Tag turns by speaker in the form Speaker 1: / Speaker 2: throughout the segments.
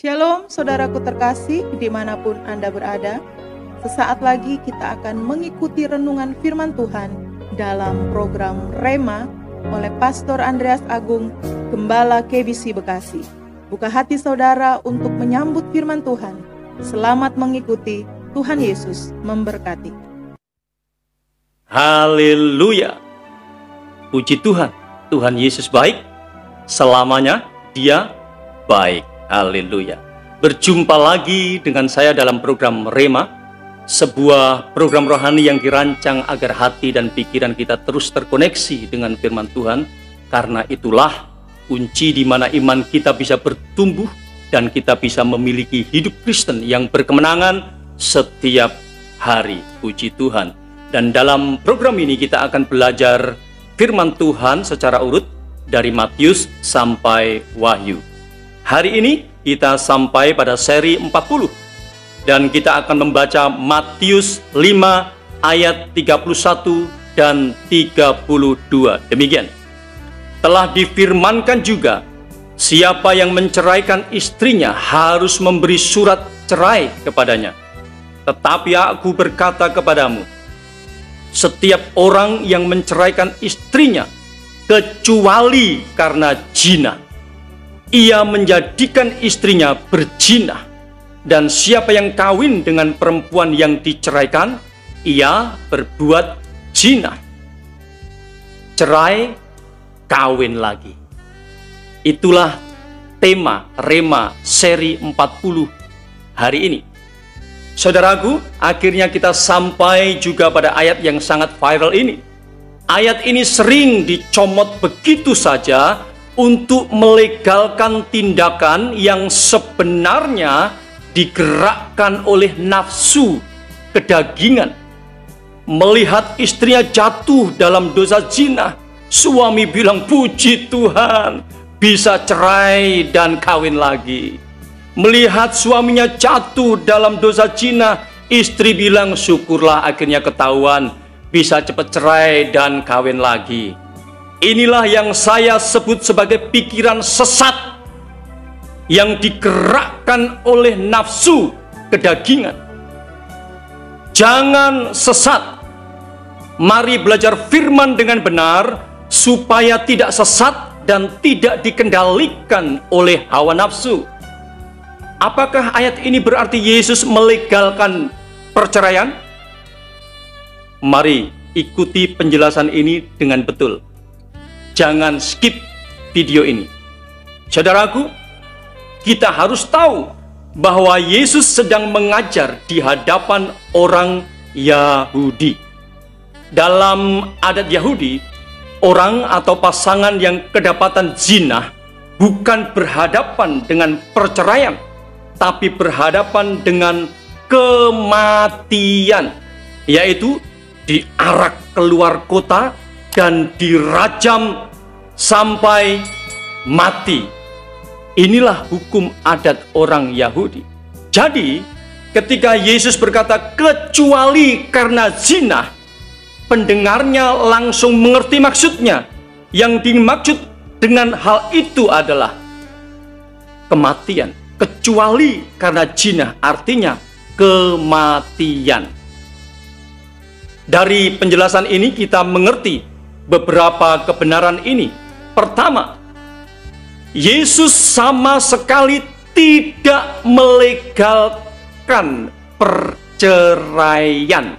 Speaker 1: Shalom saudaraku terkasih dimanapun Anda berada. Sesaat lagi kita akan mengikuti renungan firman Tuhan dalam program Rema oleh Pastor Andreas Agung, Gembala KBC Bekasi. Buka hati saudara untuk menyambut firman Tuhan. Selamat mengikuti, Tuhan Yesus memberkati.
Speaker 2: Haleluya. Puji Tuhan, Tuhan Yesus baik. Selamanya Dia baik. Haleluya. Berjumpa lagi dengan saya dalam program Rema, sebuah program rohani yang dirancang agar hati dan pikiran kita terus terkoneksi dengan firman Tuhan. Karena itulah kunci di mana iman kita bisa bertumbuh dan kita bisa memiliki hidup Kristen yang berkemenangan setiap hari. Puji Tuhan. Dan dalam program ini kita akan belajar firman Tuhan secara urut dari Matius sampai Wahyu. Hari ini kita sampai pada seri 40 dan kita akan membaca Matius 5 ayat 31 dan 32. Demikian. Telah difirmankan juga, siapa yang menceraikan istrinya harus memberi surat cerai kepadanya. Tetapi aku berkata kepadamu, setiap orang yang menceraikan istrinya kecuali karena zina, ia menjadikan istrinya berzina, dan siapa yang kawin dengan perempuan yang diceraikan, ia berbuat zina. Cerai, kawin lagi. Itulah tema Rema seri 40 hari ini. Saudaraku, akhirnya kita sampai juga pada ayat yang sangat viral ini. Ayat ini sering dicomot begitu saja untuk melegalkan tindakan yang sebenarnya digerakkan oleh nafsu kedagingan. Melihat istrinya jatuh dalam dosa zina, suami bilang, puji Tuhan, bisa cerai dan kawin lagi. Melihat suaminya jatuh dalam dosa zina, istri bilang, syukurlah akhirnya ketahuan, bisa cepat cerai dan kawin lagi. Inilah yang saya sebut sebagai pikiran sesat yang digerakkan oleh nafsu kedagingan. Jangan sesat. Mari belajar firman dengan benar supaya tidak sesat dan tidak dikendalikan oleh hawa nafsu. Apakah ayat ini berarti Yesus melegalkan perceraian? Mari ikuti penjelasan ini dengan betul. Jangan skip video ini. Saudaraku, kita harus tahu bahwa Yesus sedang mengajar di hadapan orang Yahudi. Dalam adat Yahudi, orang atau pasangan yang kedapatan zina bukan berhadapan dengan perceraian, tapi berhadapan dengan kematian, yaitu diarak keluar kota dan dirajam sampai mati. Inilah hukum adat orang Yahudi. Jadi, ketika Yesus berkata kecuali karena zina, pendengarnya langsung mengerti maksudnya. Yang dimaksud dengan hal itu adalah kematian. Kecuali karena zina artinya kematian. Dari penjelasan ini kita mengerti beberapa kebenaran ini. Pertama, Yesus sama sekali tidak melegalkan perceraian.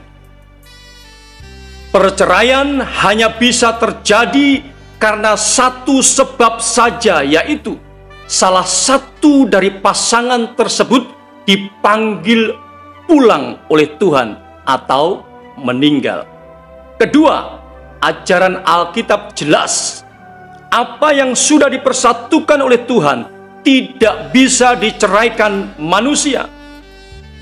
Speaker 2: Perceraian hanya bisa terjadi karena satu sebab saja, yaitu salah satu dari pasangan tersebut dipanggil pulang oleh Tuhan atau meninggal. Kedua, ajaran Alkitab jelas. Apa yang sudah dipersatukan oleh Tuhan tidak bisa diceraikan manusia.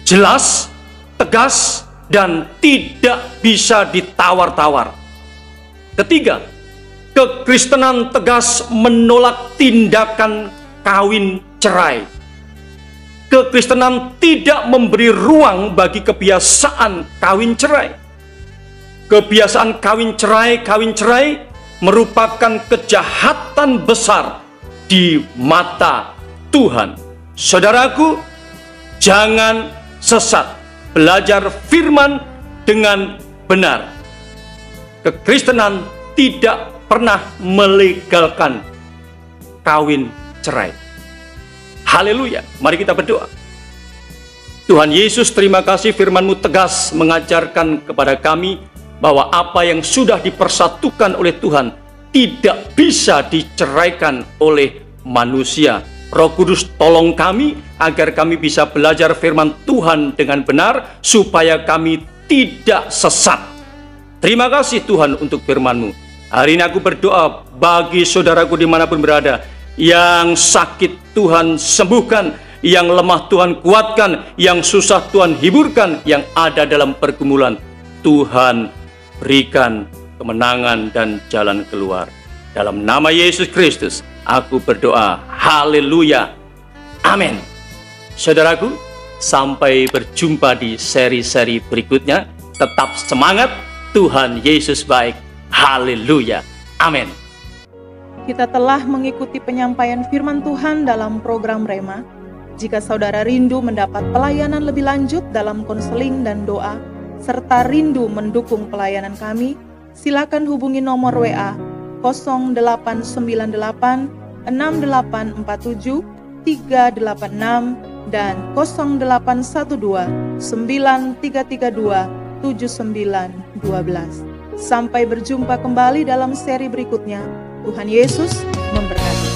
Speaker 2: Jelas, tegas, dan tidak bisa ditawar-tawar. Ketiga, kekristenan tegas menolak tindakan kawin cerai. Kekristenan tidak memberi ruang bagi kebiasaan kawin cerai. Kebiasaan kawin cerai merupakan kejahatan besar di mata Tuhan. Saudaraku, jangan sesat. Belajar firman dengan benar. Kekristenan tidak pernah melegalkan kawin cerai. Haleluya. Mari kita berdoa. Tuhan Yesus, terima kasih firman-Mu tegas mengajarkan kepada kami bahwa apa yang sudah dipersatukan oleh Tuhan tidak bisa diceraikan oleh manusia. Roh Kudus, tolong kami agar kami bisa belajar firman Tuhan dengan benar supaya kami tidak sesat. Terima kasih Tuhan untuk firman-Mu. Hari ini aku berdoa bagi saudaraku dimanapun berada, yang sakit Tuhan sembuhkan, yang lemah Tuhan kuatkan, yang susah Tuhan hiburkan, yang ada dalam pergumulan Tuhan berikan kemenangan dan jalan keluar. Dalam nama Yesus Kristus aku berdoa, haleluya, amin. Saudaraku, sampai berjumpa di seri-seri berikutnya. Tetap semangat, Tuhan Yesus baik, haleluya, amin.
Speaker 1: Kita telah mengikuti penyampaian firman Tuhan dalam program Rema. Jika saudara rindu mendapat pelayanan lebih lanjut dalam konseling dan doa, serta rindu mendukung pelayanan kami, silakan hubungi nomor WA 0898 6847 386 dan 0812 9332 7912. Sampai berjumpa kembali dalam seri berikutnya. Tuhan Yesus memberkati.